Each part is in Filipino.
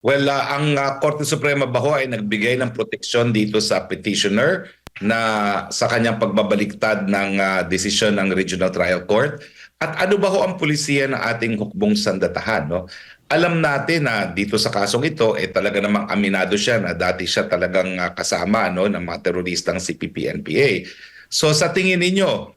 Well, ang Korte Suprema ba ho ay nagbigay ng proteksyon dito sa petitioner na sa kanyang pagbabaliktad ng desisyon ng Regional Trial Court? At ano ba ho ang pulisiya ng ating hukbong sandatahan? No? Alam natin na dito sa kasong ito, talaga namang aminado siya na dati siya talagang kasama no, ng mga teroristang CPP-NPA. So sa tingin ninyo,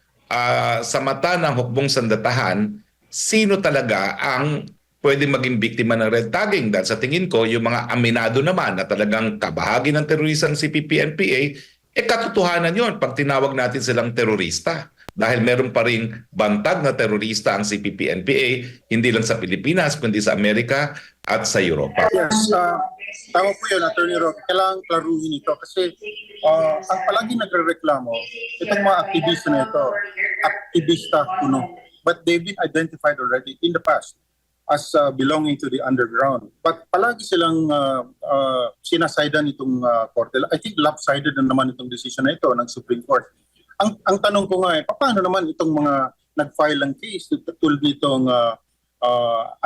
sa mata ng hukbong sandatahan, sino talaga ang pwede maging biktima ng red tagging? Dahil sa tingin ko, yung mga aminado naman na talagang kabahagi ng terorisang CPP-NPA, katotohanan yun pag tinawag natin silang terorista. Dahil meron pa ring bantag na terorista ang CPP-NPA, hindi lang sa Pilipinas, kundi sa Amerika at sa Europa. Yes, tama po yun, Attorney Roque. Kailangan klaruhin ito kasi ang palagi nagre-reklamo, itong mga aktivista na ito, aktivista kuno, but they've been identified already in the past as belonging to the underground. But palagi silang sinasaydan itong korte. I think lopsided na naman itong decision na ito ng Supreme Court. Ang tanong ko nga paano naman itong mga nag-file ng case tulad nitong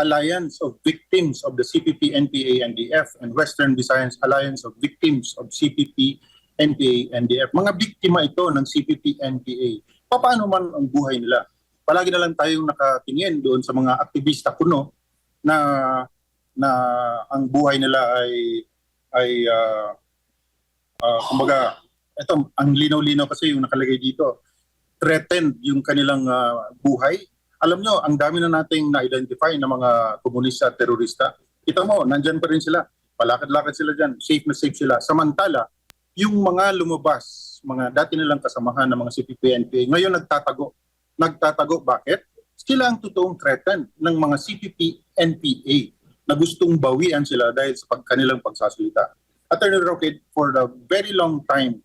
Alliance of Victims of the CPP-NPA-NDF and Western Visayas Alliance of Victims of CPP-NPA-NDF. Mga biktima ito ng CPP-NPA. Paano man ang buhay nila? Palagi na lang tayong nakatingin doon sa mga aktivista kuno na ang buhay nila ay kumbaga, ito, ang linaw-linaw kasi yung nakalagay dito, threatened yung kanilang buhay. Alam nyo, ang dami na nating na-identify na mga komunista at terorista. Ito mo, nandyan pa rin sila. Palakad-lakad sila dyan. Safe na safe sila. Samantala, yung mga lumabas, mga dati nilang kasamahan ng mga CPP-NPA, ngayon nagtatago. Nagtatago, bakit? Sila ang totoong threatened ng mga CPP-NPA na gustong bawian sila dahil sa kanilang pagsasalita. Attorney Roque, for a very long time,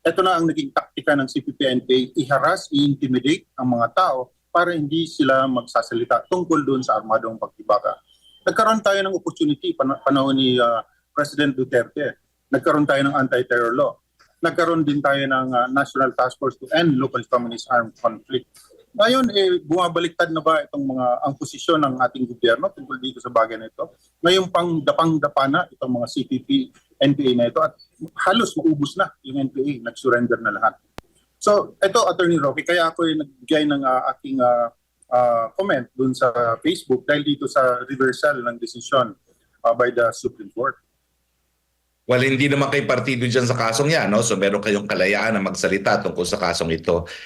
ito na ang naging taktika ng CPP-NPA, i-harass, i-intimidate ang mga tao para hindi sila magsasalita tungkol doon sa armadong pagtibaka. Nagkaroon tayo ng opportunity panahon ni President Duterte. Nagkaroon tayo ng anti-terror law. Nagkaroon din tayo ng National Task Force to End Local Communist Armed Conflict. Ngayon, bumabaliktad na ba ang posisyon ng ating gobyerno tungkol dito sa bagay na ito? Ngayon pang dapang-dapa na itong mga CPP-NPA na ito at halos maubos na yung NPA, nag-surrender na lahat. So, ito, Attorney Roque, kaya ako nagbigay ng aking comment dun sa Facebook dahil dito sa reversal ng desisyon by the Supreme Court. Well, hindi naman kayo partido dyan sa kasong yan, no? So meron kayong kalayaan na magsalita tungkol sa kasong ito.